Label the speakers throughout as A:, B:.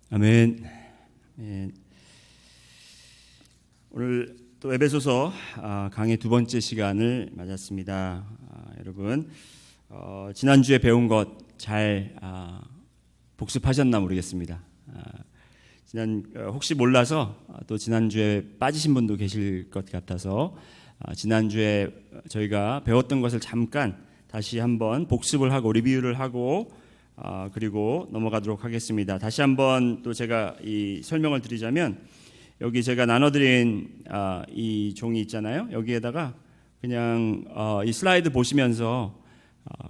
A: 아멘. 예. 오늘 또 에베소서 강의 두 번째 시간을 맞았습니다. 여러분 지난주에 배운 것 잘 복습하셨나 모르겠습니다. 혹시 몰라서 또 지난주에 빠지신 분도 계실 것 같아서 지난주에 저희가 배웠던 것을 잠깐 다시 한번 복습을 하고 리뷰를 하고 그리고 넘어가도록 하겠습니다. 다시 한번 또 제가 이 설명을 드리자면 여기 제가 나눠드린 이 종이 있잖아요. 여기에다가 그냥 이 슬라이드 보시면서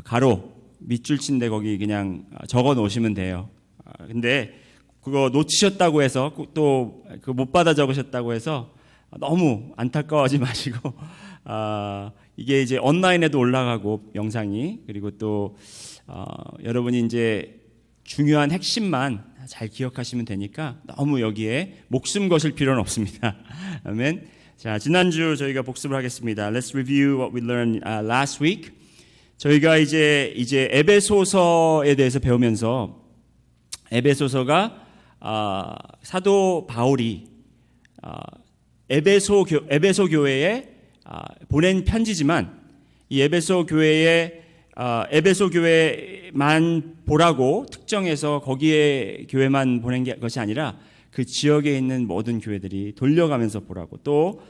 A: 가로 밑줄 친데 거기 그냥 적어 놓으시면 돼요. 근데 그거 놓치셨다고 해서 또 그 못 받아 적으셨다고 해서 너무 안타까워하지 마시고 이게 이제 온라인에도 올라가고 영상이 그리고 또 여러분이 이제 중요한 핵심만 잘 기억하시면 되니까 너무 여기에 목숨 거실 필요는 없습니다. 아멘. 자, 지난주 저희가 복습을 하겠습니다. Let's review what we learned last week. 저희가 이제 에베소서에 대해서 배우면서 에베소서가 사도 바울이 에베소 교회에 보낸 편지지만 이 에베소 교회만 보라고 특정해서 거기에 교회만 보낸 것이 아니라 그 지역에 있는 모든 교회들이 돌려가면서 보라고 또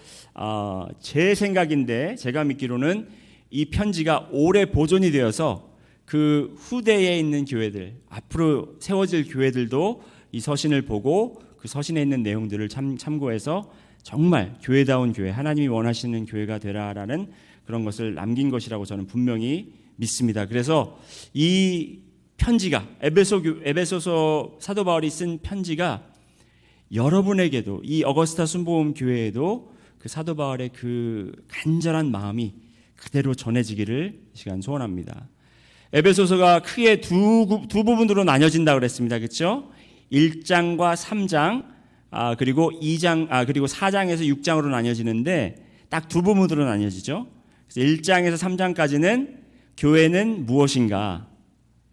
A: 제 생각인데 제가 믿기로는 이 편지가 오래 보존이 되어서 그 후대에 있는 교회들 앞으로 세워질 교회들도 이 서신을 보고 그 서신에 있는 내용들을 참고해서 정말 교회다운 교회 하나님이 원하시는 교회가 되라라는 그런 것을 남긴 것이라고 저는 분명히 믿습니다. 그래서 이 편지가 에베소서 사도 바울이 쓴 편지가 여러분에게도 이 어거스타 순복음 교회에도 그 사도 바울의 그 간절한 마음이 그대로 전해지기를 이 시간 소원합니다. 에베소서가 크게 두 부분으로 나뉘어진다 그랬습니다. 그렇죠? 1장과 3장 그리고 2장 그리고 4장에서 6장으로 나뉘어지는데 딱 두 부분으로 나뉘어지죠. 그래서 1장에서 3장까지는 교회는 무엇인가?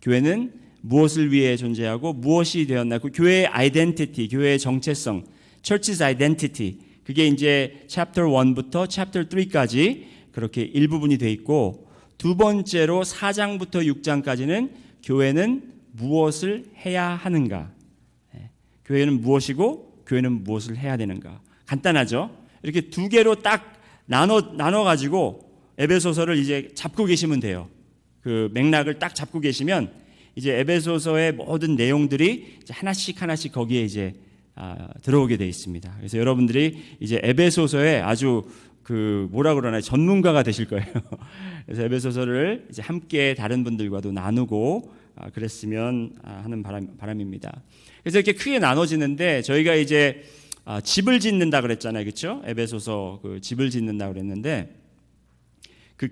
A: 교회는 무엇을 위해 존재하고 무엇이 되었나? 그 교회의 아이덴티티, 교회의 정체성, Church's identity. 그게 이제 chapter 1부터 chapter 3까지 그렇게 일부분이 돼 있고 두 번째로 4장부터 6장까지는 교회는 무엇을 해야 하는가? 교회는 무엇이고 교회는 무엇을 해야 되는가? 간단하죠? 이렇게 두 개로 딱 나눠 가지고 에베소서를 이제 잡고 계시면 돼요. 그 맥락을 딱 잡고 계시면 이제 에베소서의 모든 내용들이 이제 하나씩 거기에 이제 들어오게 돼 있습니다. 그래서 여러분들이 이제 에베소서에 아주 그 뭐라 그러나요? 전문가가 되실 거예요. 그래서 에베소서를 이제 함께 다른 분들과도 나누고 그랬으면 하는 바람입니다. 그래서 이렇게 크게 나눠지는데 저희가 이제 집을 짓는다 그랬잖아요, 그렇죠? 에베소서 그 집을 짓는다 그랬는데 그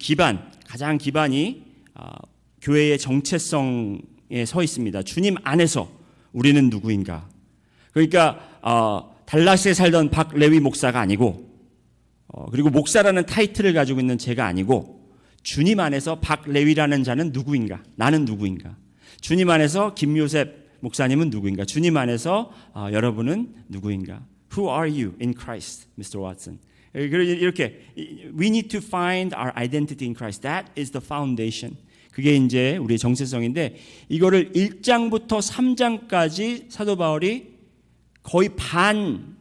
A: 가장 기반이 교회의 정체성에 서 있습니다. 주님 안에서 우리는 누구인가? 그러니까 달라스에 살던 박레위 목사가 아니고 그리고 목사라는 타이틀을 가지고 있는 제가 아니고 주님 안에서 박레위라는 자는 누구인가? 나는 누구인가? 주님 안에서 김요셉 목사님은 누구인가? 주님 안에서 여러분은 누구인가? Who are you in Christ, Mr. Watson? 이렇게 We need to find our identity in Christ. That is the foundation. 그게 이제 우리의 정체성인데 이거를 1장부터 3장까지 사도 바울이 거의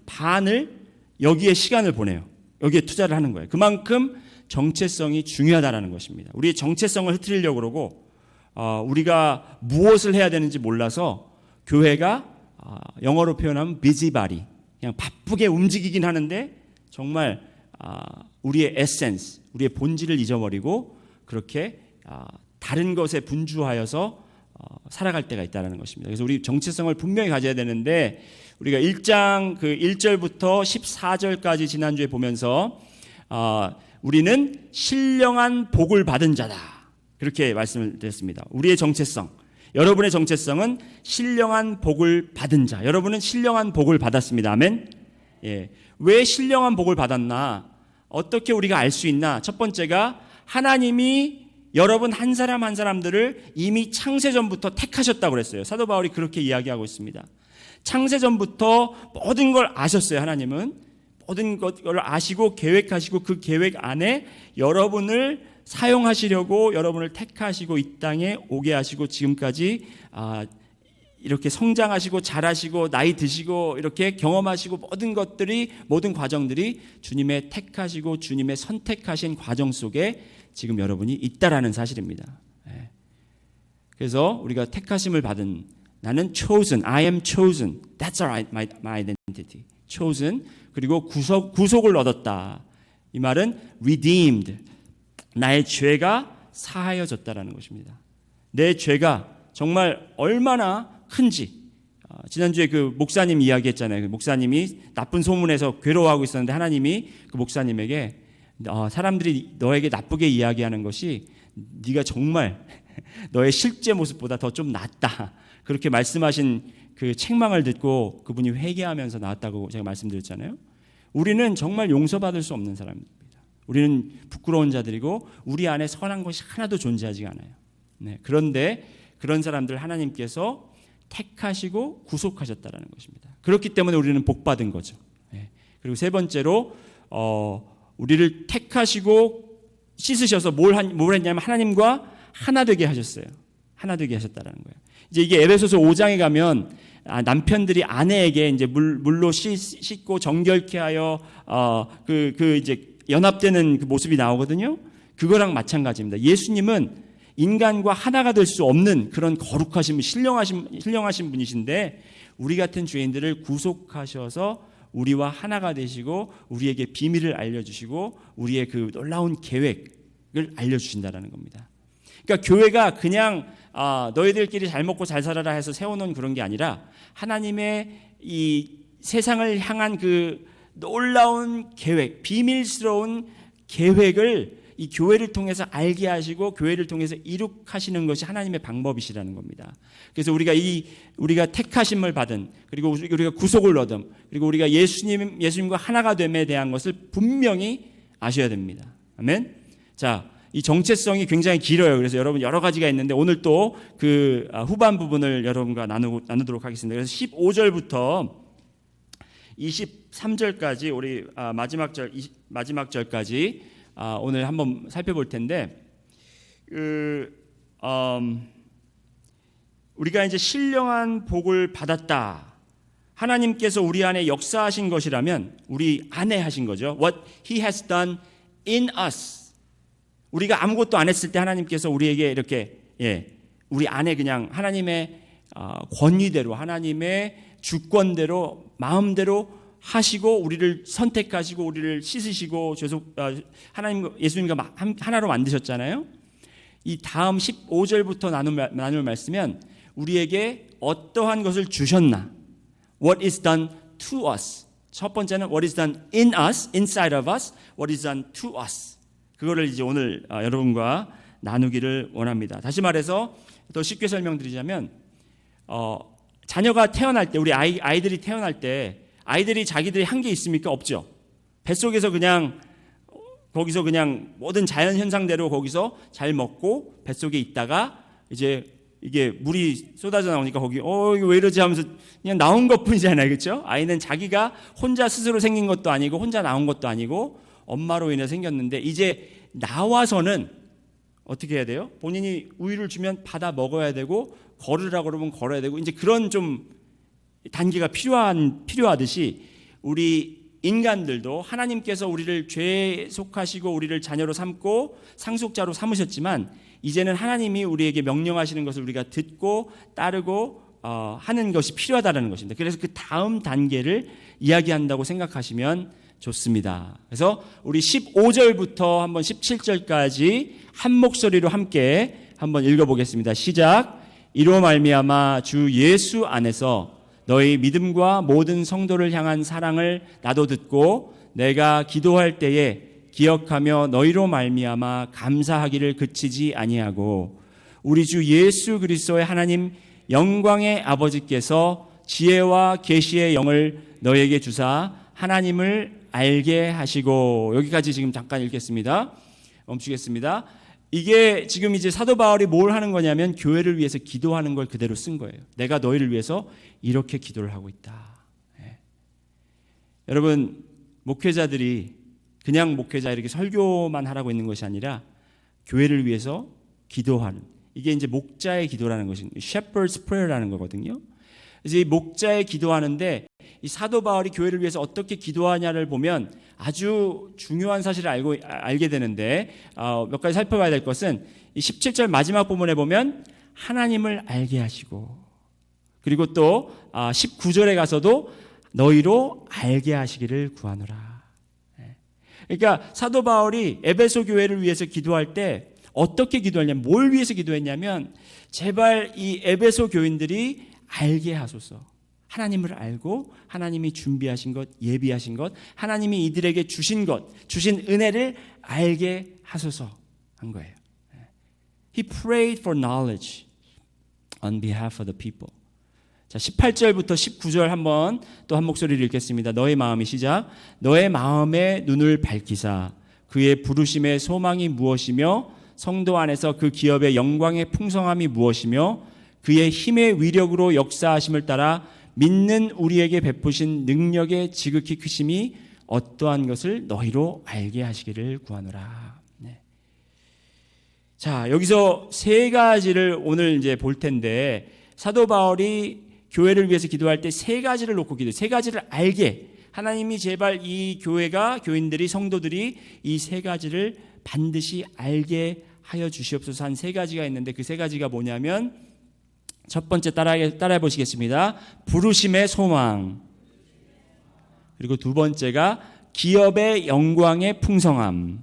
A: 반을 여기에 시간을 보내요. 여기에 투자를 하는 거예요. 그만큼 정체성이 중요하다는 것입니다. 우리의 정체성을 흐트리려고 그러고 우리가 무엇을 해야 되는지 몰라서 교회가 영어로 표현하면 busybody, 그냥 바쁘게 움직이긴 하는데 정말 우리의 에센스, 우리의 본질을 잊어버리고 그렇게 다른 것에 분주하여서 살아갈 때가 있다는 것입니다. 그래서 우리 정체성을 분명히 가져야 되는데 우리가 1장 그 1절부터 14절까지 지난주에 보면서 우리는 신령한 복을 받은 자다. 그렇게 말씀을 드렸습니다. 우리의 정체성, 여러분의 정체성은 신령한 복을 받은 자. 여러분은 신령한 복을 받았습니다. 아멘. 예. 왜 신령한 복을 받았나? 어떻게 우리가 알 수 있나? 첫 번째가 하나님이 여러분 한 사람 한 사람들을 이미 창세전부터 택하셨다고 그랬어요. 사도 바울이 그렇게 이야기하고 있습니다. 창세전부터 모든 걸 아셨어요. 하나님은 모든 것을 아시고 계획하시고 그 계획 안에 여러분을 사용하시려고 여러분을 택하시고 이 땅에 오게 하시고 지금까지 이렇게 성장하시고 자라시고 나이 드시고 이렇게 경험하시고 모든 과정들이 주님의 택하시고 주님의 선택하신 과정 속에 지금 여러분이 있다라는 사실입니다. 그래서 우리가 택하심을 받은 나는 chosen, I am chosen. That's my identity. chosen. 그리고 구속을 얻었다. 이 말은 redeemed. 나의 죄가 사하여졌다라는 것입니다. 내 죄가 정말 얼마나 큰지. 지난주에 그 목사님 이야기했잖아요. 그 목사님이 나쁜 소문에서 괴로워하고 있었는데 하나님이 그 목사님에게 사람들이 너에게 나쁘게 이야기하는 것이 네가 정말 너의 실제 모습보다 더 좀 낫다. 그렇게 말씀하신 그 책망을 듣고 그분이 회개하면서 나왔다고 제가 말씀드렸잖아요. 우리는 정말 용서받을 수 없는 사람입니다. 우리는 부끄러운 자들이고 우리 안에 선한 것이 하나도 존재하지 않아요. 네, 그런데 그런 사람들 하나님께서 택하시고 구속하셨다는 것입니다. 그렇기 때문에 우리는 복받은 거죠. 네. 그리고 세 번째로 우리를 택하시고 씻으셔서 뭘 했냐면 하나님과 하나 되게 하셨어요. 하나 되게 하셨다는 거예요. 이제 이게 에베소서 5장에 가면 남편들이 아내에게 이제 물로 씻고 정결케 하여 이제 연합되는 그 모습이 나오거든요. 그거랑 마찬가지입니다. 예수님은 인간과 하나가 될 수 없는 그런 거룩하신 신령하신 분이신데 우리 같은 죄인들을 구속하셔서 우리와 하나가 되시고 우리에게 비밀을 알려주시고 우리의 그 놀라운 계획을 알려주신다는 겁니다. 그러니까 교회가 그냥 너희들끼리 잘 먹고 잘 살아라 해서 세워놓은 그런 게 아니라 하나님의 이 세상을 향한 그 놀라운 계획, 비밀스러운 계획을 이 교회를 통해서 알게 하시고 교회를 통해서 이룩하시는 것이 하나님의 방법이시라는 겁니다. 그래서 우리가 택하심을 받은 그리고 우리가 구속을 얻음 그리고 우리가 예수님과 하나가 됨에 대한 것을 분명히 아셔야 됩니다. 아멘. 자, 이 정체성이 굉장히 길어요. 그래서 여러분 여러 가지가 있는데 오늘 또 그 후반 부분을 여러분과 나누도록 하겠습니다. 그래서 15절부터 23절까지 우리 마지막 절까지 오늘 한번 살펴볼 텐데 우리가 이제 신령한 복을 받았다. 하나님께서 우리 안에 역사하신 것이라면 우리 안에 하신 거죠. What He has done in us. 우리가 아무것도 안 했을 때 하나님께서 우리에게 이렇게 우리 안에 그냥 하나님의 권위대로 하나님의 주권대로 마음대로 하시고 우리를 선택하시고 우리를 씻으시고 하나님 예수님과 하나로 만드셨잖아요. 이 다음 15절부터 나눌 말씀은 우리에게 어떠한 것을 주셨나? What is done to us? 첫 번째는 What is done in us, inside of us. What is done to us? 그거를 이제 오늘 여러분과 나누기를 원합니다. 다시 말해서 더 쉽게 설명드리자면 자녀가 태어날 때 우리 아이들이 태어날 때 아이들이 자기들이 한 게 있습니까? 없죠. 뱃속에서 거기서 그냥 모든 자연 현상대로 거기서 잘 먹고 뱃속에 있다가 이제 이게 물이 쏟아져 나오니까 거기 이거 왜 이러지 하면서 그냥 나온 것뿐이잖아요. 그렇죠? 아이는 자기가 혼자 스스로 생긴 것도 아니고 혼자 나온 것도 아니고 엄마로 인해 생겼는데 이제 나와서는 어떻게 해야 돼요? 본인이 우유를 주면 받아 먹어야 되고 걸으라고 그러면 걸어야 되고 이제 그런 좀 단계가 필요하듯이 우리 인간들도 하나님께서 우리를 죄에 속하시고 우리를 자녀로 삼고 상속자로 삼으셨지만 이제는 하나님이 우리에게 명령하시는 것을 우리가 듣고 따르고 하는 것이 필요하다는 것입니다. 그래서 그 다음 단계를 이야기한다고 생각하시면 좋습니다. 그래서 우리 15절부터 한번 17절까지 한 목소리로 함께 한번 읽어보겠습니다. 시작. 이로 말미암아 주 예수 안에서 너희 믿음과 모든 성도를 향한 사랑을 나도 듣고 내가 기도할 때에 기억하며 너희로 말미암아 감사하기를 그치지 아니하고 우리 주 예수 그리스도의 하나님 영광의 아버지께서 지혜와 계시의 영을 너희에게 주사 하나님을 알게 하시고 여기까지 지금 잠깐 읽겠습니다. 멈추겠습니다. 이게 지금 이제 사도 바울이 뭘 하는 거냐면 교회를 위해서 기도하는 걸 그대로 쓴 거예요. 내가 너희를 위해서 이렇게 기도를 하고 있다. 예. 여러분, 목회자들이 그냥 목회자 이렇게 설교만 하라고 있는 것이 아니라 교회를 위해서 기도하는, 이게 이제 목자의 기도라는 것입니다. Shepherd's Prayer라는 거거든요. 그래서 이 목자의 기도하는데 이 사도 바울이 교회를 위해서 어떻게 기도하냐를 보면 아주 중요한 사실을 알게 되는데, 몇 가지 살펴봐야 될 것은 이 17절 마지막 부분에 보면 하나님을 알게 하시고, 그리고 또 19절에 가서도 너희로 알게 하시기를 구하노라. 그러니까 사도 바울이 에베소 교회를 위해서 기도할 때 어떻게 기도했냐면, 뭘 위해서 기도했냐면, 제발 이 에베소 교인들이 알게 하소서. 하나님을 알고 하나님이 준비하신 것, 예비하신 것, 하나님이 이들에게 주신 것, 주신 은혜를 알게 하소서 한 거예요. He prayed for knowledge on behalf of the people. 자, 18절부터 19절 한번 또 한 목소리를 읽겠습니다. 너의 마음이 시작. 너의 마음의 눈을 밝히사 그의 부르심의 소망이 무엇이며 성도 안에서 그 기업의 영광의 풍성함이 무엇이며 그의 힘의 위력으로 역사하심을 따라 믿는 우리에게 베푸신 능력의 지극히 크심이 어떠한 것을 너희로 알게 하시기를 구하노라. 네. 자, 여기서 세 가지를 오늘 이제 볼 텐데, 사도 바울이 교회를 위해서 기도할 때 세 가지를 놓고 기도해요. 세 가지를 알게, 하나님이 제발 이 교회가, 교인들이, 성도들이 이 세 가지를 반드시 알게 하여 주시옵소서 한 세 가지가 있는데, 그 세 가지가 뭐냐면, 첫 번째 따라해 보시겠습니다. 부르심의 소망. 그리고 두 번째가 기업의 영광의 풍성함.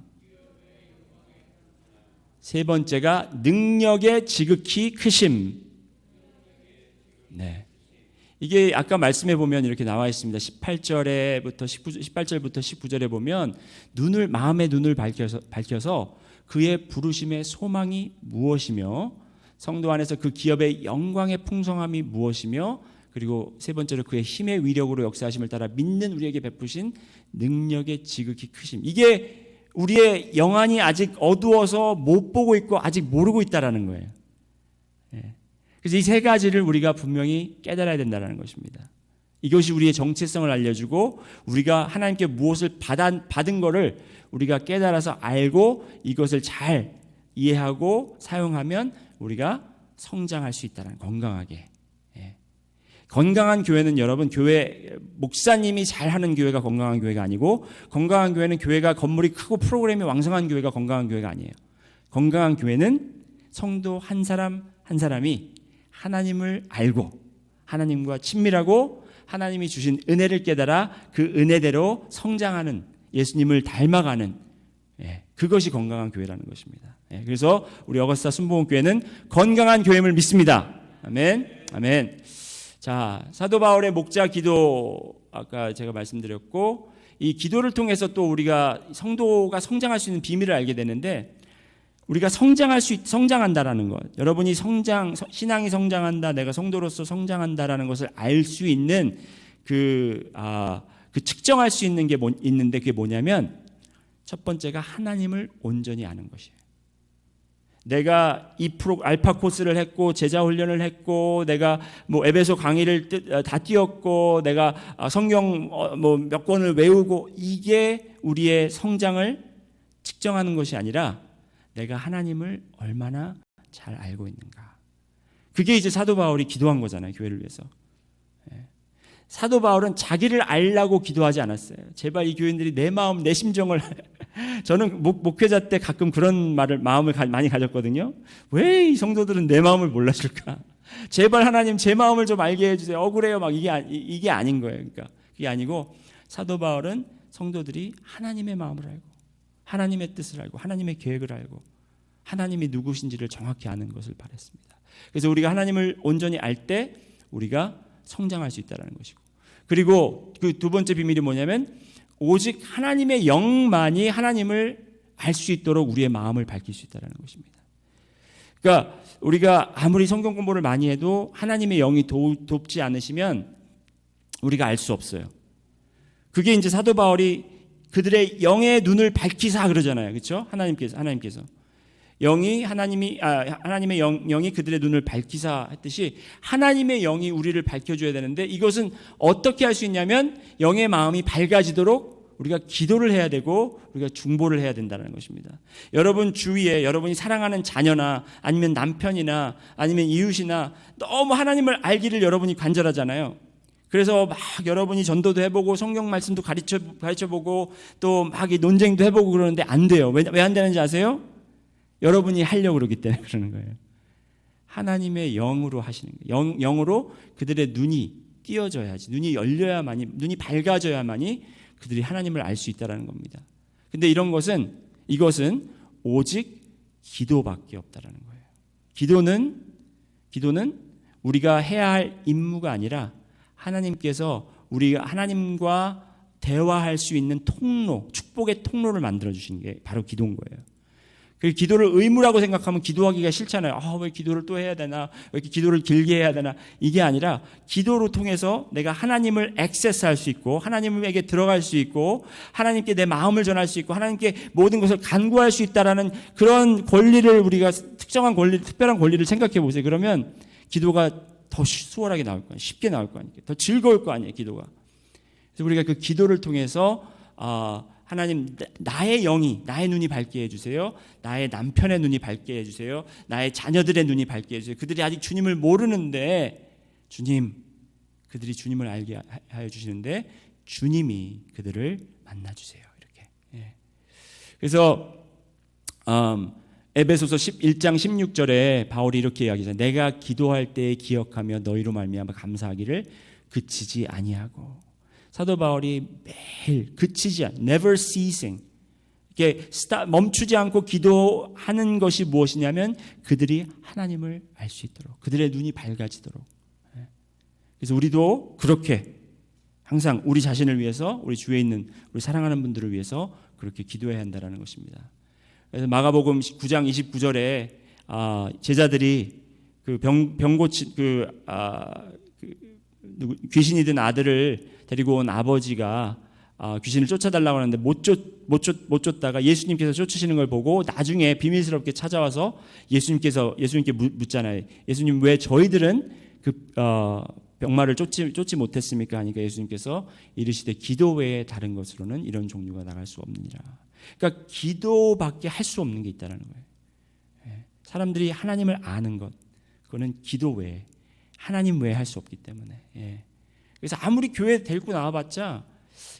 A: 세 번째가 능력의 지극히 크심. 네. 이게 아까 말씀해 보면 이렇게 나와 있습니다. 18절부터 19절에 보면 마음의 눈을 밝혀서 그의 부르심의 소망이 무엇이며 성도 안에서 그 기업의 영광의 풍성함이 무엇이며, 그리고 세 번째로 그의 힘의 위력으로 역사하심을 따라 믿는 우리에게 베푸신 능력의 지극히 크심. 이게 우리의 영안이 아직 어두워서 못 보고 있고 아직 모르고 있다라는 거예요. 그래서 이 세 가지를 우리가 분명히 깨달아야 된다는 것입니다. 이것이 우리의 정체성을 알려주고 우리가 하나님께 무엇을 받은 거를 우리가 깨달아서 알고 이것을 잘 이해하고 사용하면 우리가 성장할 수 있다는, 건강하게. 건강한 교회는 여러분, 교회 목사님이 잘하는 교회가 건강한 교회가 아니고, 건강한 교회는 교회가 건물이 크고 프로그램이 왕성한 교회가 건강한 교회가 아니에요. 건강한 교회는 성도 한 사람 한 사람이 하나님을 알고 하나님과 친밀하고 하나님이 주신 은혜를 깨달아 그 은혜대로 성장하는, 예수님을 닮아가는, 그것이 건강한 교회라는 것입니다. 그래서 우리 어거스타 순복음교회는 건강한 교회임을 믿습니다. 아멘. 아멘. 자, 사도 바울의 목자 기도 아까 제가 말씀드렸고, 이 기도를 통해서 또 우리가 성도가 성장할 수 있는 비밀을 알게 되는데, 우리가 성장한다라는 것, 여러분이 신앙이 성장한다, 내가 성도로서 성장한다라는 것을 알 수 있는 그 측정할 수 있는 게 있는데, 그게 뭐냐면 첫 번째가 하나님을 온전히 아는 것이에요. 내가 알파 코스를 했고 제자 훈련을 했고 내가 뭐 에베소 강의를 다 뛰었고 내가 성경 몇 권을 외우고, 이게 우리의 성장을 측정하는 것이 아니라 내가 하나님을 얼마나 잘 알고 있는가. 그게 이제 사도 바울이 기도한 거잖아요, 교회를 위해서. 사도 바울은 자기를 알라고 기도하지 않았어요. 제발 이 교인들이 내 마음, 내 심정을 저는 목회자 때 가끔 그런 마음을 많이 가졌거든요. 왜 이 성도들은 내 마음을 몰라줄까? 제발 하나님 제 마음을 좀 알게 해주세요. 억울해요. 막 이게 아닌 거예요. 그러니까 그게 아니고, 사도 바울은 성도들이 하나님의 마음을 알고 하나님의 뜻을 알고 하나님의 계획을 알고 하나님이 누구신지를 정확히 아는 것을 바랬습니다. 그래서 우리가 하나님을 온전히 알 때 우리가 성장할 수 있다는 것이고, 그리고 그 두 번째 비밀이 뭐냐면 오직 하나님의 영만이 하나님을 알 수 있도록 우리의 마음을 밝힐 수 있다는 것입니다. 그러니까 우리가 아무리 성경 공부를 많이 해도 하나님의 영이 돕지 않으시면 우리가 알 수 없어요. 그게 이제 사도 바울이 그들의 영의 눈을 밝히사 그러잖아요. 그렇죠? 하나님께서 영이 하나님의 영이 그들의 눈을 밝히사 했듯이 하나님의 영이 우리를 밝혀줘야 되는데 이것은 어떻게 할 수 있냐면 영의 마음이 밝아지도록 우리가 기도를 해야 되고 우리가 중보를 해야 된다는 것입니다. 여러분 주위에 여러분이 사랑하는 자녀나 아니면 남편이나 아니면 이웃이나 너무 하나님을 알기를 여러분이 간절하잖아요. 그래서 막 여러분이 전도도 해보고 성경 말씀도 가르쳐보고 또 막 논쟁도 해보고 그러는데 안 돼요. 왜 안 되는지 아세요? 여러분이 하려고 그러기 때문에 그러는 거예요. 하나님의 영으로 하시는 거예요. 영으로 그들의 눈이 띄어져야지, 눈이 열려야만이, 눈이 밝아져야만이 그들이 하나님을 알 수 있다는 겁니다. 근데 이것은 오직 기도밖에 없다는 거예요. 기도는 우리가 해야 할 임무가 아니라 하나님께서 우리가 하나님과 대화할 수 있는 통로, 축복의 통로를 만들어 주신 게 바로 기도인 거예요. 그 기도를 의무라고 생각하면 기도하기가 싫잖아요. 왜 기도를 또 해야 되나? 왜 이렇게 기도를 길게 해야 되나? 이게 아니라 기도로 통해서 내가 하나님을 액세스할 수 있고 하나님에게 들어갈 수 있고 하나님께 내 마음을 전할 수 있고 하나님께 모든 것을 간구할 수 있다라는 그런 권리를 우리가 특별한 권리를 생각해 보세요. 그러면 기도가 더 수월하게 나올 거 아니에요. 쉽게 나올 거 아니에요. 더 즐거울 거 아니에요. 기도가. 그래서 우리가 그 기도를 통해서 하나님 나의 영이 나의 눈이 밝게 해주세요. 나의 남편의 눈이 밝게 해주세요. 나의 자녀들의 눈이 밝게 해주세요. 그들이 아직 주님을 모르는데 그들이 주님을 알게 하여 주시는데 주님이 그들을 만나주세요. 이렇게. 예. 그래서 에베소서 1장 16절에 바울이 이렇게 이야기하잖아요. 내가 기도할 때 기억하며 너희로 말미암아 감사하기를 그치지 아니하고. 사도 바울이 매일 never ceasing, 이렇게 멈추지 않고 기도하는 것이 무엇이냐면 그들이 하나님을 알 수 있도록, 그들의 눈이 밝아지도록. 그래서 우리도 그렇게 항상 우리 자신을 위해서, 우리 주위에 있는 우리 사랑하는 분들을 위해서 그렇게 기도해야 한다는 것입니다. 그래서 마가복음 9장 29절에 제자들이 그 병고친 귀신이 든 아들을 데리고 온 아버지가 귀신을 쫓아달라고 하는데 못 쫓다가 예수님께서 쫓으시는 걸 보고 나중에 비밀스럽게 찾아와서 예수님께 묻잖아요. 예수님 왜 저희들은 그 병마를 쫓지 못했습니까? 하니까 예수님께서 이르시되 기도 외에 다른 것으로는 이런 종류가 나갈 수 없느니라. 그러니까 기도밖에 할 수 없는 게 있다는 거예요. 사람들이 하나님을 아는 것, 그거는 기도 외에, 하나님 외에 할 수 없기 때문에. 그래서 아무리 교회 데리고 나와봤자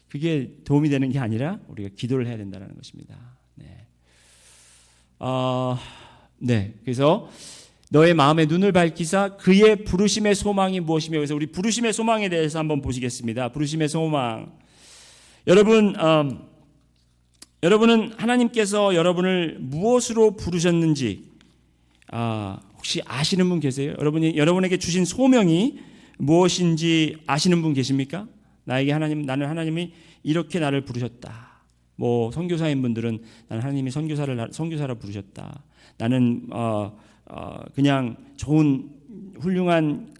A: 그게 도움이 되는 게 아니라 우리가 기도를 해야 된다는 것입니다. 그래서 너의 마음의 눈을 밝히사 그의 부르심의 소망이 무엇이며, 그래서 우리 부르심의 소망에 대해서 한번 보시겠습니다. 부르심의 소망. 여러분은 하나님께서 여러분을 무엇으로 부르셨는지 혹시 아시는 분 계세요? 여러분에게 주신 소명이 무엇인지 아시는 분 계십니까? 나는 하나님이 이렇게 나를 부르셨다. 뭐 선교사인 분들은 나는 하나님이 선교사라 부르셨다. 나는 그냥 좋은 훌륭한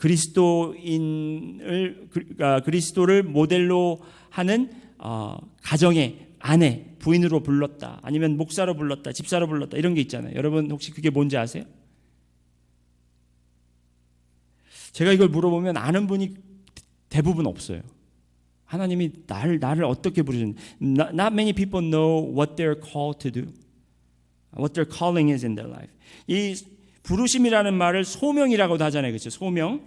A: 그리스도를 모델로 하는 가정의 아내, 부인으로 불렀다. 아니면 목사로 불렀다, 집사로 불렀다, 이런 게 있잖아요. 여러분 혹시 그게 뭔지 아세요? 제가 이걸 물어보면 아는 분이 대부분 없어요. 하나님이 나를 어떻게 부르셨는지. Not many people know what they're called to do, what their calling is in their life. 이 부르심이라는 말을 소명이라고도 하잖아요, 그렇죠? 소명.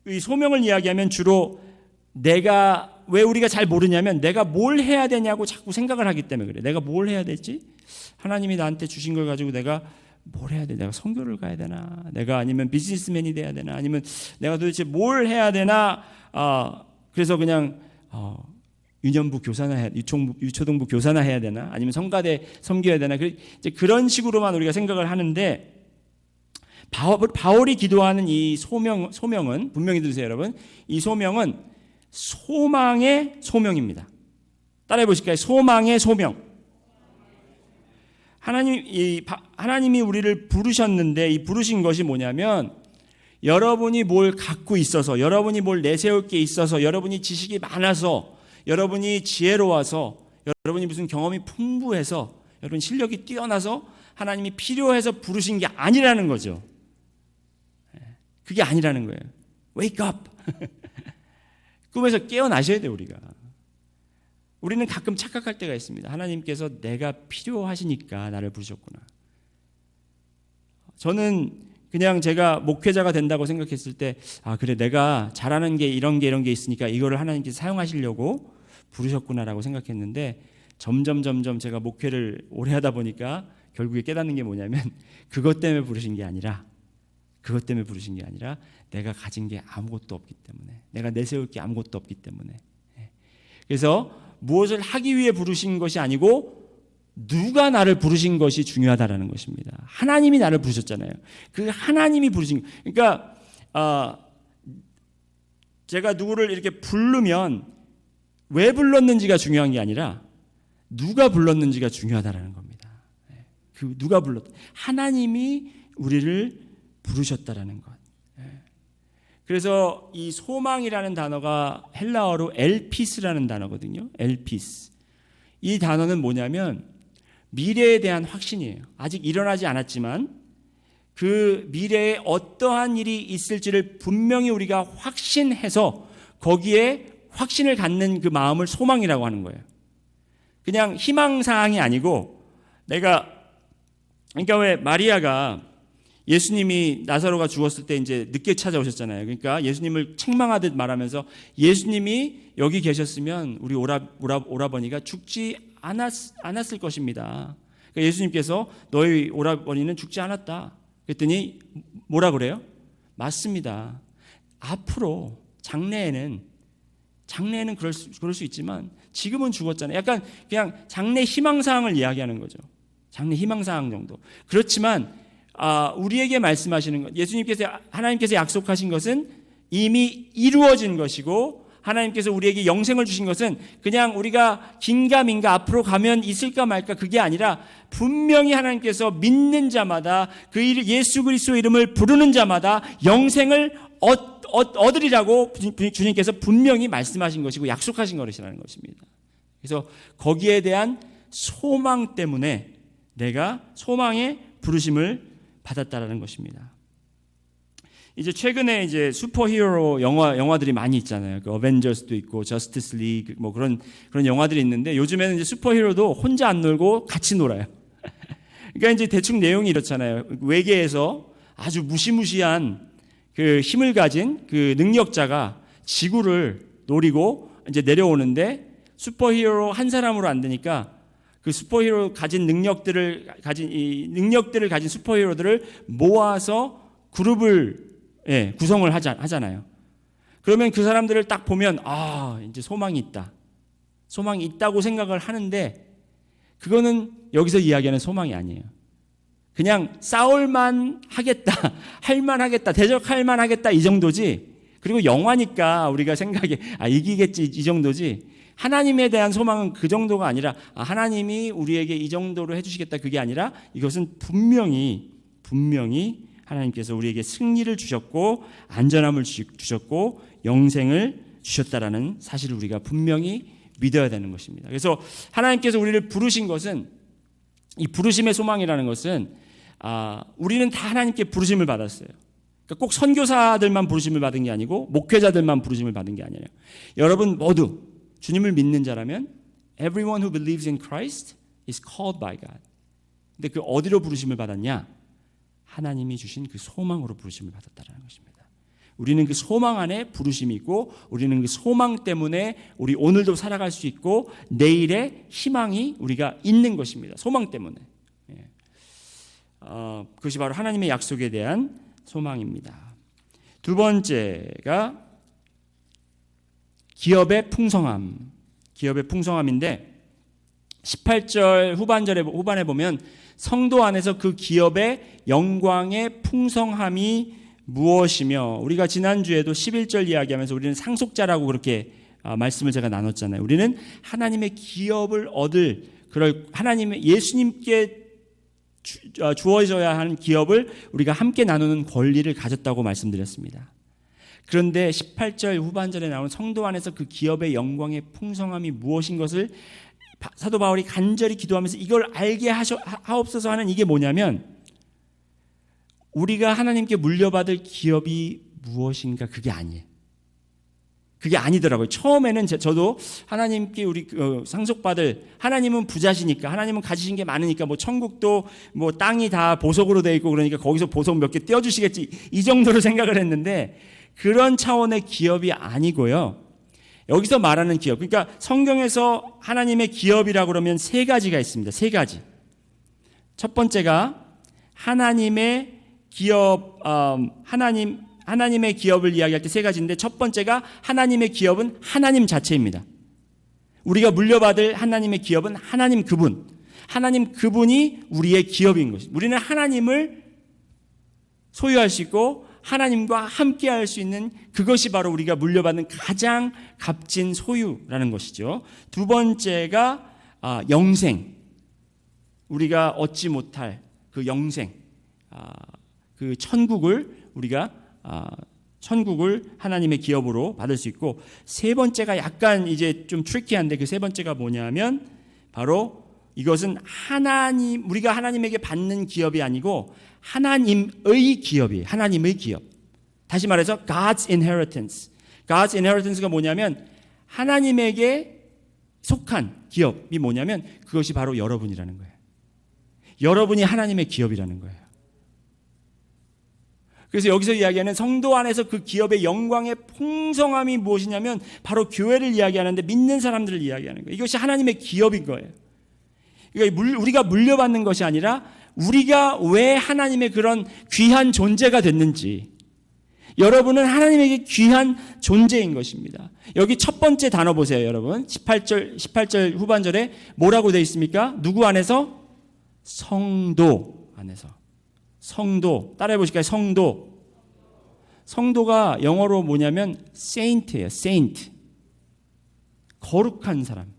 A: 이 소명을 이야기하면 주로 왜 우리가 잘 모르냐면 내가 뭘 해야 되냐고 자꾸 생각을 하기 때문에 그래. 내가 뭘 해야 되지? 하나님이 나한테 주신 걸 가지고 내가 뭘 해야 돼? 내가 선교를 가야 되나? 내가 아니면 비즈니스맨이 돼야 되나? 아니면 내가 도대체 뭘 해야 되나? 그래서 그냥 유년부 교사나 유초등부 교사나 해야 되나? 아니면 성가대 섬겨야 되나? 이제 그런 식으로만 우리가 생각을 하는데 바울이 기도하는 이 소명은 분명히 들으세요, 여러분. 이 소명은 소망의 소명입니다. 따라해 보실까요? 소망의 소명. 하나님이 우리를 부르셨는데 이 부르신 것이 뭐냐면 여러분이 뭘 갖고 있어서, 여러분이 뭘 내세울 게 있어서, 여러분이 지식이 많아서, 여러분이 지혜로워서, 여러분이 무슨 경험이 풍부해서, 여러분 실력이 뛰어나서 하나님이 필요해서 부르신 게 아니라는 거죠. 그게 아니라는 거예요. Wake up. 꿈에서 깨어나셔야 돼요, 우리가. 우리는 가끔 착각할 때가 있습니다. 하나님께서 내가 필요하시니까 나를 부르셨구나. 저는 그냥 제가 목회자가 된다고 생각했을 때, 그래, 내가 잘하는 게 이런 게 있으니까 이거를 하나님께서 사용하시려고 부르셨구나라고 생각했는데, 점점 제가 목회를 오래 하다 보니까 결국에 깨닫는 게 뭐냐면, 그것 때문에 부르신 게 아니라 내가 가진 게 아무것도 없기 때문에, 내가 내세울 게 아무것도 없기 때문에. 그래서 무엇을 하기 위해 부르신 것이 아니고 누가 나를 부르신 것이 중요하다라는 것입니다. 하나님이 나를 부르셨잖아요. 그 하나님이 부르신, 그러니까 제가 누구를 이렇게 부르면 왜 불렀는지가 중요한 게 아니라 누가 불렀는지가 중요하다라는 겁니다. 그 누가 불렀다, 하나님이 우리를 부르셨다라는 것. 그래서 이 소망이라는 단어가 헬라어로 엘피스라는 단어거든요. 엘피스. 이 단어는 뭐냐면 미래에 대한 확신이에요. 아직 일어나지 않았지만 그 미래에 어떠한 일이 있을지를 분명히 우리가 확신해서 거기에 확신을 갖는 그 마음을 소망이라고 하는 거예요. 그냥 희망사항이 아니고, 그러니까 왜 마리아가 예수님이 나사로가 죽었을 때 이제 늦게 찾아오셨잖아요. 그러니까 예수님을 책망하듯 말하면서 예수님이 여기 계셨으면 우리 오라버니가 죽지 않았을 것입니다. 그러니까 예수님께서 너희 오라버니는 죽지 않았다. 그랬더니 뭐라 그래요? 맞습니다. 앞으로 장래에는 그럴 수 있지만 지금은 죽었잖아요. 약간 그냥 장래 희망사항을 이야기하는 거죠. 장래 희망사항 정도. 그렇지만 우리에게 말씀하시는 것, 하나님께서 약속하신 것은 이미 이루어진 것이고, 하나님께서 우리에게 영생을 주신 것은 그냥 우리가 긴가민가 앞으로 가면 있을까 말까 그게 아니라 분명히 하나님께서 믿는 자마다 그 예수 그리스도 이름을 부르는 자마다 영생을 얻으리라고 주님께서 분명히 말씀하신 것이고 약속하신 것이라는 것입니다. 그래서 거기에 대한 소망 때문에 내가 소망의 부르심을 받았다라는 것입니다. 이제 최근에 이제 슈퍼히어로 영화들이 많이 있잖아요. 그 어벤져스도 있고 저스티스 리그 뭐 그런 영화들이 있는데, 요즘에는 이제 슈퍼히어로도 혼자 안 놀고 같이 놀아요. 그러니까 이제 대충 내용이 이렇잖아요. 외계에서 아주 무시무시한 그 힘을 가진 그 능력자가 지구를 노리고 이제 내려오는데, 슈퍼히어로 한 사람으로 안 되니까 그 슈퍼히어로 가진 능력들을 가진 슈퍼히어로들을 모아서 그룹을 구성을 하잖아요. 그러면 그 사람들을 딱 보면 이제 소망이 있다고 생각을 하는데, 그거는 여기서 이야기하는 소망이 아니에요. 그냥 싸울만 하겠다, 할만 하겠다, 대적할만 하겠다 이 정도지. 그리고 영화니까 우리가 생각에 이기겠지 이 정도지. 하나님에 대한 소망은 그 정도가 아니라 하나님이 우리에게 이 정도로 해주시겠다 그게 아니라, 이것은 분명히 하나님께서 우리에게 승리를 주셨고 안전함을 주셨고 영생을 주셨다라는 사실을 우리가 분명히 믿어야 되는 것입니다. 그래서 하나님께서 우리를 부르신 것은, 이 부르심의 소망이라는 것은 우리는 다 하나님께 부르심을 받았어요. 그러니까 꼭 선교사들만 부르심을 받은 게 아니고 목회자들만 부르심을 받은 게 아니에요. 여러분 모두 주님을 믿는 자라면 everyone who believes in Christ is called by God. 근데 그 어디로 부르심을 받았냐? 하나님이 주신 그 소망으로 부르심을 받았다는 것입니다. 우리는 그 소망 안에 부르심이 있고, 우리는 그 소망 때문에 우리 오늘도 살아갈 수 있고 내일의 희망이 우리가 있는 것입니다. 소망 때문에. 그것이 바로 하나님의 약속에 대한 소망입니다. 두 번째가 기업의 풍성함인데 18절 후반에 보면 성도 안에서 그 기업의 영광의 풍성함이 무엇이며, 우리가 지난주에도 11절 이야기하면서 우리는 상속자라고 그렇게 말씀을 제가 나눴잖아요. 우리는 하나님의 기업을 얻을, 하나님의 예수님께 주어져야 하는 기업을 우리가 함께 나누는 권리를 가졌다고 말씀드렸습니다. 그런데 18절 후반절에 나오는 성도 안에서 그 기업의 영광의 풍성함이 무엇인 것을 사도 바울이 간절히 기도하면서 이걸 알게 하옵소서 하는 이게 뭐냐면 우리가 하나님께 물려받을 기업이 무엇인가 그게 아니에요. 그게 아니더라고요. 처음에는 저도 하나님께 우리 상속받을 하나님은 부자시니까 하나님은 가지신 게 많으니까 뭐 천국도 뭐 땅이 다 보석으로 돼 있고 그러니까 거기서 보석 몇 개 떼어주시겠지 이 정도로 생각을 했는데 그런 차원의 기업이 아니고요. 여기서 말하는 기업, 그러니까 성경에서 하나님의 기업이라고 그러면 세 가지가 있습니다. 세 가지. 첫 번째가 하나님의 기업, 하나님의 기업을 이야기할 때 세 가지인데 첫 번째가 하나님의 기업은 하나님 자체입니다. 우리가 물려받을 하나님의 기업은 하나님 그분이 우리의 기업인 것입니다. 우리는 하나님을 소유할 수 있고 하나님과 함께 할 수 있는 그것이 바로 우리가 물려받는 가장 값진 소유라는 것이죠. 두 번째가 영생, 우리가 얻지 못할 그 영생, 그 천국을 우리가 천국을 하나님의 기업으로 받을 수 있고 세 번째가 약간 이제 좀 트리키한데 그 세 번째가 뭐냐면 바로 이것은 우리가 하나님에게 받는 기업이 아니고 하나님의 기업이에요. 하나님의 기업. 다시 말해서 God's inheritance. God's inheritance가 뭐냐면 하나님에게 속한 기업이 뭐냐면 그것이 바로 여러분이라는 거예요. 여러분이 하나님의 기업이라는 거예요. 그래서 여기서 이야기하는 성도 안에서 그 기업의 영광의 풍성함이 무엇이냐면 바로 교회를 이야기하는데 믿는 사람들을 이야기하는 거예요. 이것이 하나님의 기업인 거예요. 그러니까 우리가 물려받는 것이 아니라 우리가 왜 하나님의 그런 귀한 존재가 됐는지 여러분은 하나님에게 귀한 존재인 것입니다. 여기 첫 번째 단어 보세요, 여러분. 18절 후반절에 뭐라고 되어 있습니까? 누구 안에서? 성도 안에서. 성도. 따라해 보실까요? 성도. 성도가 영어로 뭐냐면 saint예요. saint. 거룩한 사람.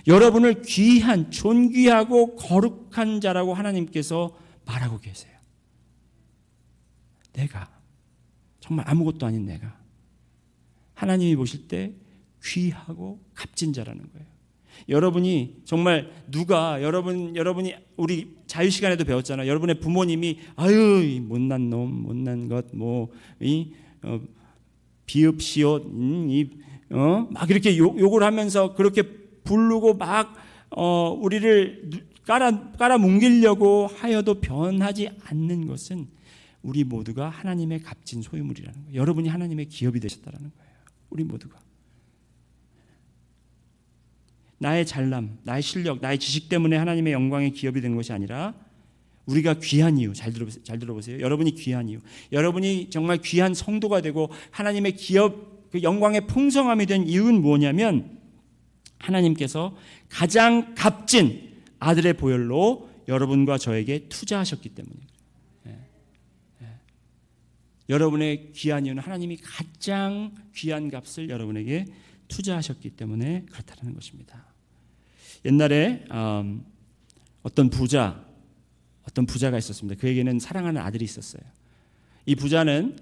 A: 여러분을 귀한, 존귀하고 거룩한 자라고 하나님께서 말하고 계세요. 내가 정말 아무것도 아닌 내가 하나님이 보실 때 귀하고 값진 자라는 거예요. 여러분이 정말 여러분이 우리 자유 시간에도 배웠잖아요. 여러분의 부모님이 아유 이 못난 놈, 못난 것, 비읍시옷, 막 이렇게 욕을 하면서 그렇게 부르고 막 우리를 깔아 뭉개려고 하여도 변하지 않는 것은 우리 모두가 하나님의 값진 소유물이라는 거예요. 여러분이 하나님의 기업이 되셨다는 거예요. 우리 모두가. 나의 잘남, 나의 실력, 나의 지식 때문에 하나님의 영광의 기업이 되는 것이 아니라 우리가 귀한 이유, 잘 들어보세요. 여러분이 귀한 이유, 여러분이 정말 귀한 성도가 되고 하나님의 기업, 그 영광의 풍성함이 된 이유는 뭐냐면 하나님께서 가장 값진 아들의 보혈로 여러분과 저에게 투자하셨기 때문입니다. 여러분의 귀한 이유는 하나님이 가장 귀한 값을 여러분에게 투자하셨기 때문에 그렇다는 것입니다. 옛날에 어떤 부자가 있었습니다. 그에게는 사랑하는 아들이 있었어요. 이 부자는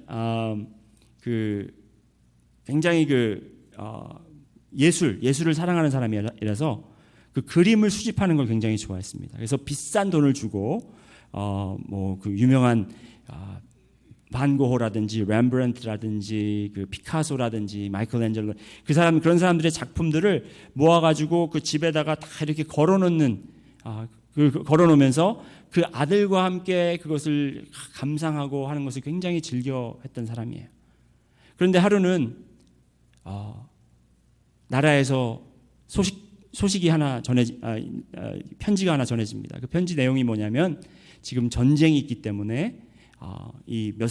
A: 굉장히 예술을 사랑하는 사람이라서 그 그림을 수집하는 걸 굉장히 좋아했습니다. 그래서 비싼 돈을 주고 그 유명한 반고호라든지 렘브란트라든지 그 피카소라든지 마이클앤젤로 그런 사람들의 작품들을 모아가지고 그 집에다가 다 이렇게 걸어놓으면서 그 아들과 함께 그것을 감상하고 하는 것을 굉장히 즐겨했던 사람이에요. 그런데 하루는 나라에서 편지가 하나 전해집니다. 그 편지 내용이 뭐냐면 지금 전쟁이 있기 때문에 이 몇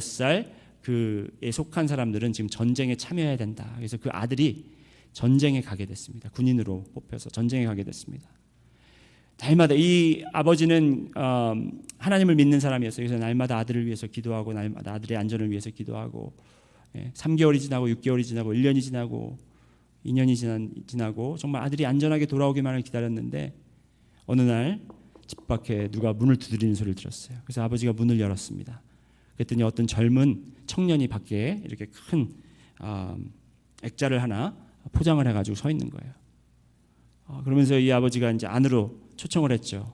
A: 살 그에 속한 사람들은 지금 전쟁에 참여해야 된다. 그래서 그 아들이 전쟁에 가게 됐습니다. 군인으로 뽑혀서 전쟁에 가게 됐습니다. 날마다 이 아버지는 하나님을 믿는 사람이었어요. 그래서 날마다 아들을 위해서 기도하고 날마다 아들의 안전을 위해서 기도하고 3개월이 지나고 6개월이 지나고 1년이 지나고 2년이 지나고 정말 아들이 안전하게 돌아오기만을 기다렸는데 어느 날 집 밖에 누가 문을 두드리는 소리를 들었어요. 그래서 아버지가 문을 열었습니다. 그랬더니 어떤 젊은 청년이 밖에 이렇게 큰 액자를 하나 포장을 해가지고 서 있는 거예요. 그러면서 이 아버지가 이제 안으로 초청을 했죠.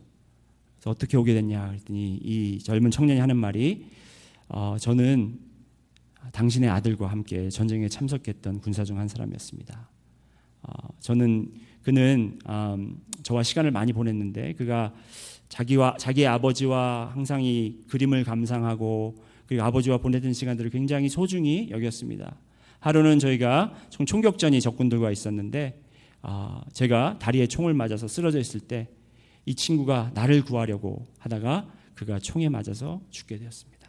A: 그래서 어떻게 오게 됐냐 그랬더니 이 젊은 청년이 하는 말이 저는 당신의 아들과 함께 전쟁에 참석했던 군사 중 한 사람이었습니다. 그는 저와 시간을 많이 보냈는데 그가 자기의 아버지와 항상 이 그림을 감상하고 그리고 아버지와 보내던 시간들을 굉장히 소중히 여겼습니다. 하루는 저희가 총격전이 적군들과 있었는데 제가 다리에 총을 맞아서 쓰러져 있을 때 이 친구가 나를 구하려고 하다가 그가 총에 맞아서 죽게 되었습니다.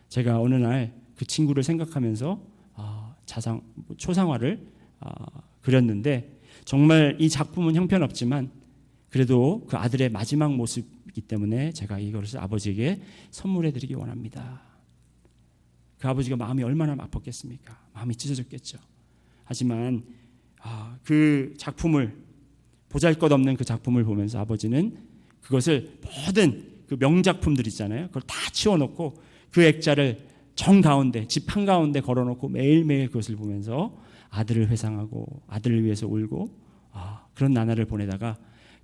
A: 제가 어느 날 그 친구를 생각하면서 초상화를 그렸는데 정말 이 작품은 형편없지만 그래도 그 아들의 마지막 모습이기 때문에 제가 이것을 아버지에게 선물해 드리기 원합니다. 그 아버지가 마음이 얼마나 아팠겠습니까? 마음이 찢어졌겠죠. 하지만 그 작품을 보잘것없는 그 작품을 보면서 아버지는 그것을 모든 그 명작품들 있잖아요. 그걸 다 치워놓고 그 액자를 정가운데 집 한가운데 걸어놓고 매일매일 그것을 보면서 아들을 회상하고 아들을 위해서 울고 그런 나날을 보내다가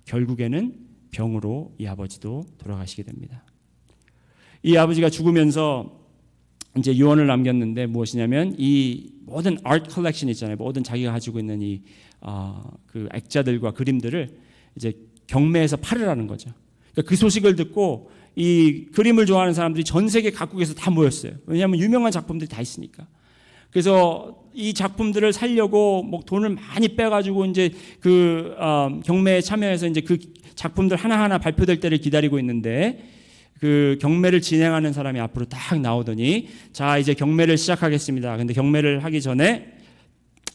A: 결국에는 병으로 이 아버지도 돌아가시게 됩니다. 이 아버지가 죽으면서 이제 유언을 남겼는데 무엇이냐면 이 모든 아트 컬렉션 있잖아요. 모든 자기가 가지고 있는 그 액자들과 그림들을 이제 경매에서 팔으라는 거죠. 그러니까 그 소식을 듣고 이 그림을 좋아하는 사람들이 전 세계 각국에서 다 모였어요. 왜냐하면 유명한 작품들이 다 있으니까. 그래서 이 작품들을 살려고 뭐 돈을 많이 빼가지고 이제 그 경매에 참여해서 이제 그 작품들 하나하나 발표될 때를 기다리고 있는데 그 경매를 진행하는 사람이 앞으로 딱 나오더니 자 이제 경매를 시작하겠습니다. 근데 경매를 하기 전에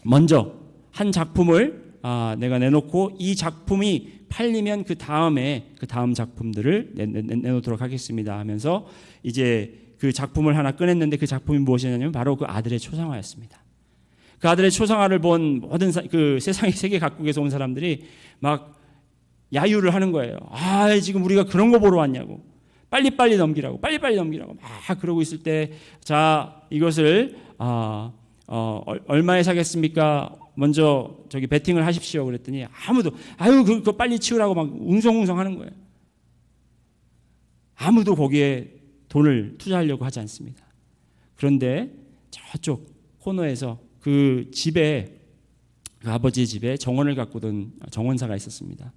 A: 먼저 한 작품을 내가 내놓고 이 작품이 팔리면 그 다음 작품들을 내놓도록 하겠습니다 하면서 이제 그 작품을 하나 꺼냈는데 그 작품이 무엇이냐면 바로 그 아들의 초상화였습니다. 그 아들의 초상화를 본 모든 그 세상의 세계 각국에서 온 사람들이 막 야유를 하는 거예요. 지금 우리가 그런 거 보러 왔냐고. 빨리빨리 넘기라고 막 그러고 있을 때 자 이것을 얼마에 사겠습니까? 먼저 저기 베팅을 하십시오 그랬더니 아무도 그거 빨리 치우라고 막 웅성웅성 하는 거예요. 아무도 거기에 돈을 투자하려고 하지 않습니다. 그런데 저쪽 코너에서 그 집에 그 아버지의 집에 정원을 가꾸던 정원사가 있었습니다.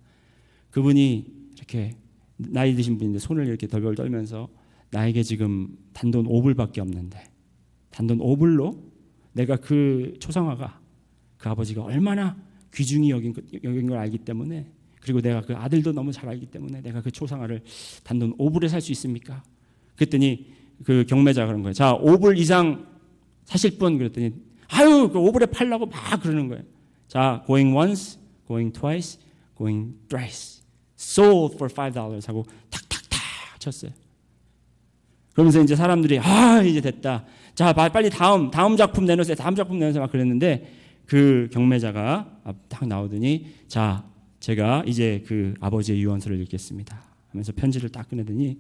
A: 그분이 이렇게 나이 드신 분인데 손을 이렇게 덜덜 떨면서 나에게 지금 단돈 5불밖에 없는데 단돈 5불로 내가 그 초상화가 그 아버지가 얼마나 귀중히 여긴 걸 알기 때문에 그리고 내가 그 아들도 너무 잘 알기 때문에 내가 그 초상화를 단돈 5불에 살 수 있습니까? 그랬더니 그 경매자가 그런 거예요. 자 5불 이상 사실 분 그랬더니 그 5불에 팔라고 막 그러는 거예요. 자 going once, going twice, going thrice sold for $5 하고 탁탁탁 쳤어요. 그러면서 이제 사람들이 이제 됐다. 자 빨리 다음 작품 내놓으세요. 다음 작품 내놓으세요. 막 그랬는데 그 경매자가 딱 나오더니 자 제가 이제 그 아버지의 유언서를 읽겠습니다 하면서 편지를 딱 꺼내더니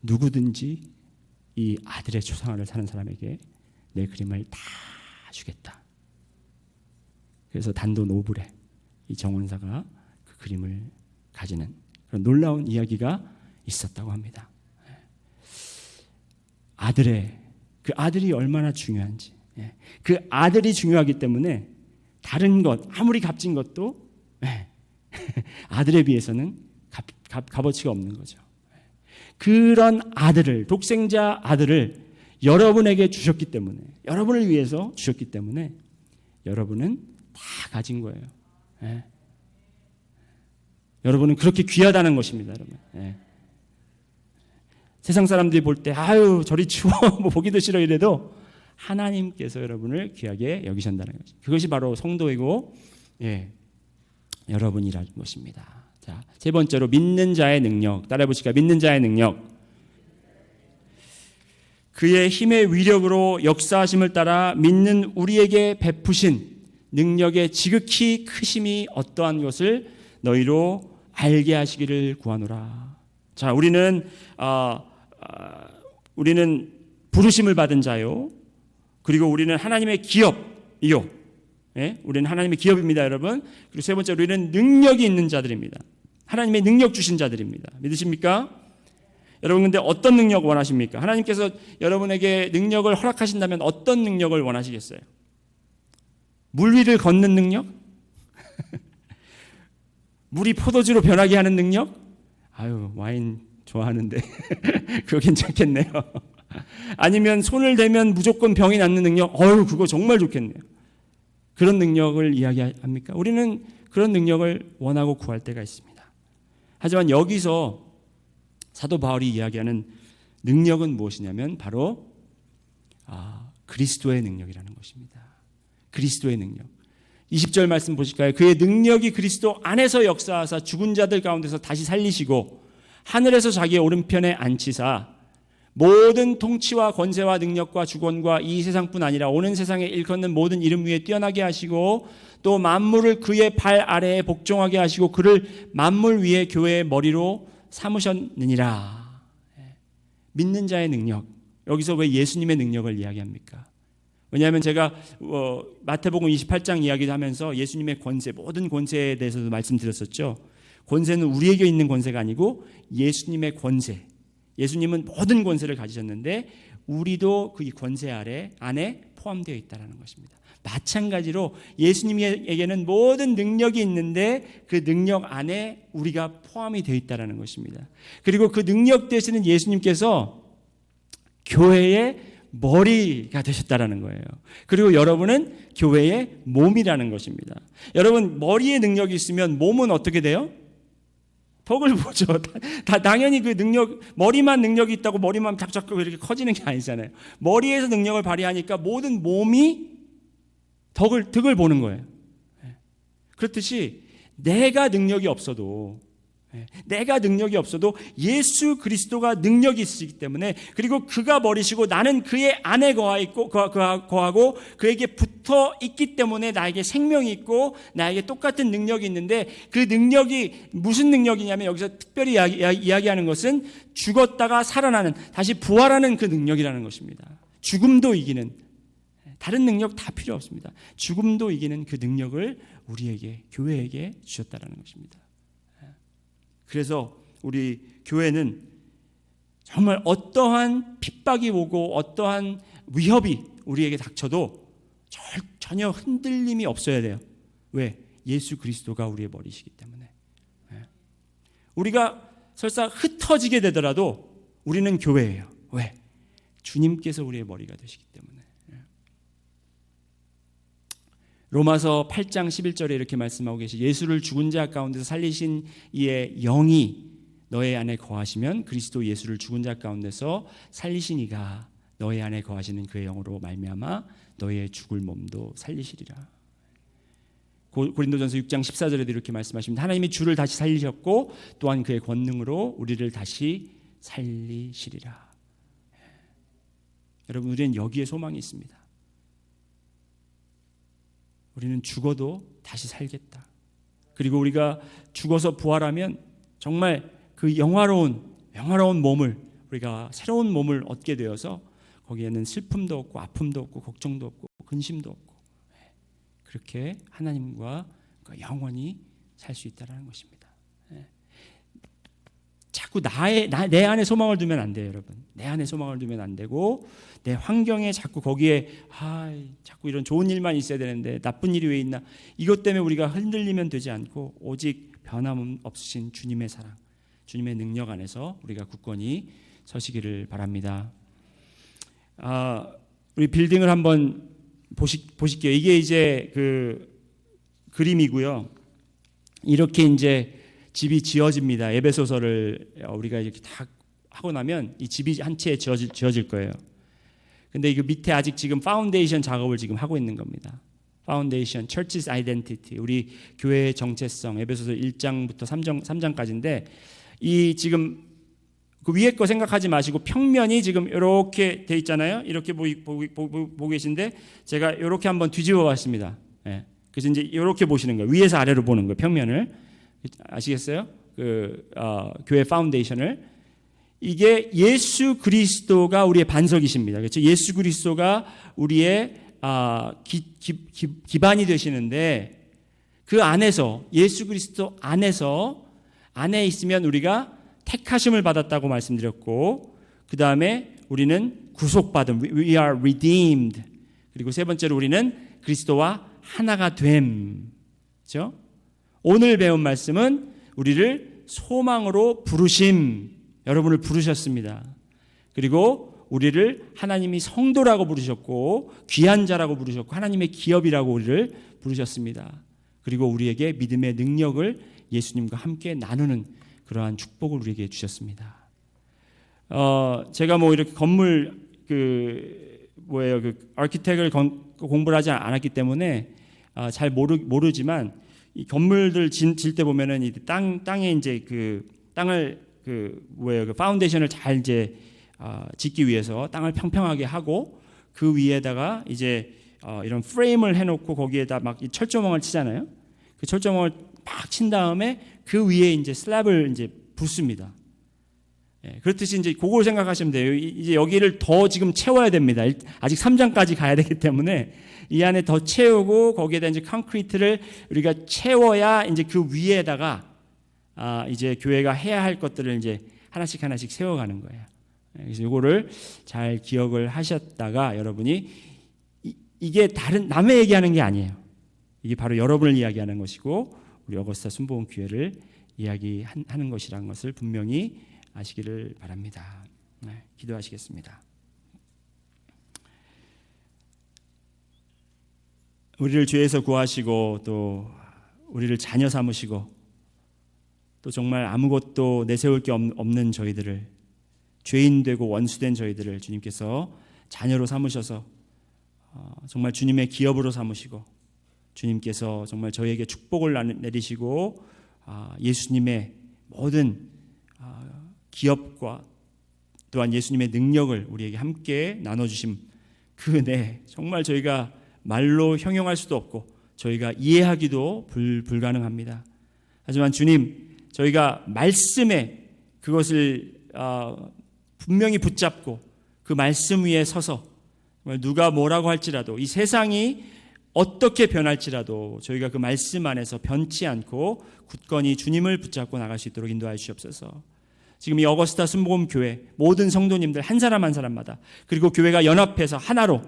A: 누구든지 이 아들의 초상화를 사는 사람에게 내 그림을 다 주겠다. 그래서 단돈 5불에 이 정원사가 그 그림을 가지는 그런 놀라운 이야기가 있었다고 합니다. 그 아들이 얼마나 중요한지, 그 아들이 중요하기 때문에 다른 것 아무리 값진 것도 아들에 비해서는 값어치가 없는 거죠. 그런 독생자 아들을 여러분에게 주셨기 때문에, 여러분을 위해서 주셨기 때문에 여러분은 다 가진 거예요. 여러분은 그렇게 귀하다는 것입니다, 여러분. 세상 사람들이 볼 때 저리 추워 뭐 보기도 싫어 이래도 하나님께서 여러분을 귀하게 여기신다는 거죠. 그것이 바로 성도이고 여러분이라는 것입니다. 자, 세 번째로 믿는 자의 능력. 따라해 보실까요? 믿는 자의 능력. 그의 힘의 위력으로 역사하심을 따라 믿는 우리에게 베푸신 능력의 지극히 크심이 어떠한 것을 너희로 알게 하시기를 구하노라. 자, 우리는 부르심을 받은 자요. 그리고 우리는 하나님의 기업이요. 예? 우리는 하나님의 기업입니다, 여러분. 그리고 세 번째로 우리는 능력이 있는 자들입니다. 하나님의 능력 주신 자들입니다. 믿으십니까? 여러분, 근데 어떤 능력 원하십니까? 하나님께서 여러분에게 능력을 허락하신다면 어떤 능력을 원하시겠어요? 물 위를 걷는 능력? 물이 포도주로 변하게 하는 능력? 아유, 와인 좋아하는데 그거 괜찮겠네요. 아니면 손을 대면 무조건 병이 낫는 능력? 그거 정말 좋겠네요. 그런 능력을 이야기합니까? 우리는 그런 능력을 원하고 구할 때가 있습니다. 하지만 여기서 사도 바울이 이야기하는 능력은 무엇이냐면 바로 그리스도의 능력이라는 것입니다. 그리스도의 능력. 20절 말씀 보실까요? 그의 능력이 그리스도 안에서 역사하사 죽은 자들 가운데서 다시 살리시고 하늘에서 자기의 오른편에 앉히사 모든 통치와 권세와 능력과 주권과 이 세상뿐 아니라 오는 세상에 일컫는 모든 이름 위에 뛰어나게 하시고 또 만물을 그의 발 아래에 복종하게 하시고 그를 만물 위에 교회의 머리로 삼으셨느니라. 믿는 자의 능력. 여기서 왜 예수님의 능력을 이야기합니까? 왜냐하면 제가 마태복음 28장 이야기를 하면서 예수님의 권세, 모든 권세에 대해서도 말씀드렸었죠. 권세는 우리에게 있는 권세가 아니고 예수님의 권세. 예수님은 모든 권세를 가지셨는데 우리도 그 권세 안에 포함되어 있다는 것입니다. 마찬가지로 예수님에게는 모든 능력이 있는데 그 능력 안에 우리가 포함이 되어 있다는 것입니다. 그리고 그 능력 되시는 예수님께서 교회의 머리가 되셨다라는 거예요. 그리고 여러분은 교회의 몸이라는 것입니다. 여러분, 머리에 능력이 있으면 몸은 어떻게 돼요? 덕을 보죠. 당연히 그 능력, 머리만 능력이 있다고 머리만 작작하고 이렇게 커지는 게 아니잖아요. 머리에서 능력을 발휘하니까 모든 몸이 덕을 보는 거예요. 그렇듯이 내가 능력이 없어도 예수 그리스도가 능력이 있으시기 때문에, 그리고 그가 머리시고 나는 그의 안에 거하고 그에게 붙어 있기 때문에 나에게 생명이 있고 나에게 똑같은 능력이 있는데, 그 능력이 무슨 능력이냐면 여기서 특별히 이야기하는 것은 죽었다가 살아나는, 다시 부활하는 그 능력이라는 것입니다. 죽음도 이기는, 다른 능력 다 필요 없습니다. 죽음도 이기는 그 능력을 우리에게, 교회에게 주셨다는 것입니다. 그래서 우리 교회는 정말 어떠한 핍박이 오고 어떠한 위협이 우리에게 닥쳐도 전혀 흔들림이 없어야 돼요. 왜? 예수 그리스도가 우리의 머리시기 때문에. 우리가 설사 흩어지게 되더라도 우리는 교회예요. 왜? 주님께서 우리의 머리가 되시기 때문에. 로마서 8장 11절에 이렇게 말씀하고 계시, 예수를 죽은 자 가운데서 살리신 이의 영이 너의 안에 거하시면 그리스도 예수를 죽은 자 가운데서 살리신 이가 너의 안에 거하시는 그의 영으로 말미암아 너의 죽을 몸도 살리시리라. 고린도전서 6장 14절에도 이렇게 말씀하십니다. 하나님이 주를 다시 살리셨고 또한 그의 권능으로 우리를 다시 살리시리라. 여러분, 우리는 여기에 소망이 있습니다. 우리는 죽어도 다시 살겠다. 그리고 우리가 죽어서 부활하면 정말 그 영화로운 몸을, 우리가 새로운 몸을 얻게 되어서 거기에는 슬픔도 없고 아픔도 없고 걱정도 없고 근심도 없고, 그렇게 하나님과 영원히 살 수 있다는 것입니다. 자꾸 내 안에 소망을 두면 안 돼요, 여러분. 내 안에 소망을 두면 안 되고, 내 환경에 자꾸 거기에 자꾸 이런 좋은 일만 있어야 되는데 나쁜 일이 왜 있나, 이것 때문에 우리가 흔들리면 되지 않고 오직 변함없으신 주님의 사랑, 주님의 능력 안에서 우리가 굳건히 서시기를 바랍니다. 우리 빌딩을 한번 보실게요. 이게 이제 그 그림이고요. 이렇게 이제 집이 지어집니다. 에베소서를 우리가 이렇게 다 하고 나면 이 집이 한 채 지어질 거예요. 근데 이거 밑에 아직 지금 파운데이션 작업을 지금 하고 있는 겁니다. 파운데이션, Church's Identity, 우리 교회의 정체성, 에베소서 1장부터 3장까지인데, 이 지금 그 위에 거 생각하지 마시고 평면이 지금 이렇게 돼 있잖아요. 이렇게 보고 계신데 제가 이렇게 한번 뒤집어 봤습니다. 그래서 이제 이렇게 보시는 거예요. 위에서 아래로 보는 거예요. 평면을. 아시겠어요? 교회 파운데이션을. 이게 예수 그리스도가 우리의 반석이십니다. 그렇죠? 예수 그리스도가 우리의 기반이 되시는데 그 안에서 예수 그리스도 안에 있으면 우리가 택하심을 받았다고 말씀드렸고 그 다음에 우리는 구속받음, we are redeemed. 그리고 세 번째로 우리는 그리스도와 하나가 됨. 그렇죠? 오늘 배운 말씀은 우리를 소망으로 부르심, 여러분을 부르셨습니다. 그리고 우리를 하나님이 성도라고 부르셨고 귀한 자라고 부르셨고 하나님의 기업이라고 우리를 부르셨습니다. 그리고 우리에게 믿음의 능력을 예수님과 함께 나누는 그러한 축복을 우리에게 주셨습니다. 제가 뭐 이렇게 건물 아키텍을 공부를 하지 않았기 때문에 잘 모르지만 이 건물들 질 때 보면은 이 땅에 이제 땅을 파운데이션을 잘 이제 짓기 위해서 땅을 평평하게 하고 그 위에다가 이제 이런 프레임을 해놓고 거기에다 막 철조망을 치잖아요. 그 철조망을 막 친 다음에 그 위에 이제 슬랩을 이제 붓습니다. 예, 그렇듯이 이제 그걸 생각하시면 돼요. 이제 여기를 더 지금 채워야 됩니다. 아직 3장까지 가야 되기 때문에 이 안에 더 채우고 거기에다 이제 콘크리트를 우리가 채워야 이제 그 위에다가 이제 교회가 해야 할 것들을 이제 하나씩 세워가는 거예요. 그래서 이거를 잘 기억을 하셨다가 여러분이 이게 다른 남의 얘기하는 게 아니에요. 이게 바로 여러분을 이야기하는 것이고 우리 어거스타 순복음 교회를 이야기하는 것이라는 것을 분명히 아시기를 바랍니다. 네, 기도하시겠습니다. 우리를 죄에서 구하시고 또 우리를 자녀 삼으시고 또 정말 아무것도 내세울 게 없는 저희들을 죄인 되고 원수된 저희들을 주님께서 자녀로 삼으셔서 정말 주님의 기업으로 삼으시고 주님께서 정말 저희에게 축복을 내리시고 예수님의 모든 기업과 또한 예수님의 능력을 우리에게 함께 나눠주심 그 은혜 정말 저희가 말로 형용할 수도 없고 저희가 이해하기도 불가능합니다. 하지만 주님 저희가 말씀에 그것을 분명히 붙잡고 그 말씀 위에 서서 누가 뭐라고 할지라도 이 세상이 어떻게 변할지라도 저희가 그 말씀 안에서 변치 않고 굳건히 주님을 붙잡고 나갈 수 있도록 인도하여 주시옵소서. 지금 이 어거스타 순복음 교회 모든 성도님들 한 사람 한 사람마다 그리고 교회가 연합해서 하나로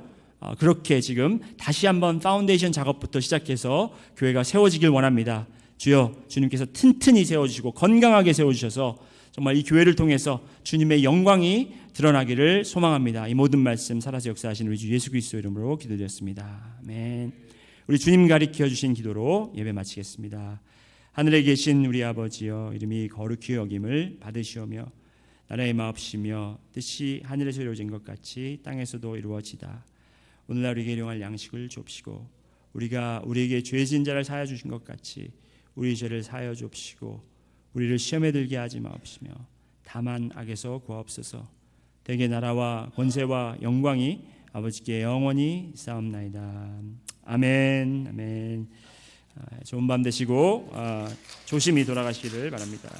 A: 그렇게 지금 다시 한번 파운데이션 작업부터 시작해서 교회가 세워지길 원합니다. 주여 주님께서 튼튼히 세워주시고 건강하게 세워주셔서 정말 이 교회를 통해서 주님의 영광이 드러나기를 소망합니다. 이 모든 말씀 살아서 역사하시는 우리 주 예수 그리스도 이름으로 기도드렸습니다. 아멘. 우리 주님 가리켜 주신 기도로 예배 마치겠습니다. 하늘에 계신 우리 아버지여 이름이 거룩히 여김을 받으시오며 나라의 마옵시며 뜻이 하늘에서 이루어진 것 같이 땅에서도 이루어지다. 오늘날 우리에게 일용할 양식을 주옵시고 우리가 우리에게 죄 지은 자를 사하여 주신 것 같이 우리 죄를 사하여 주옵시고 우리를 시험에 들게 하지 마옵시며 다만 악에서 구하옵소서. 대개 나라와 권세와 영광이 아버지께 영원히 싸움나이다. 아멘. 아멘. 좋은 밤 되시고 조심히 돌아가시기를 바랍니다.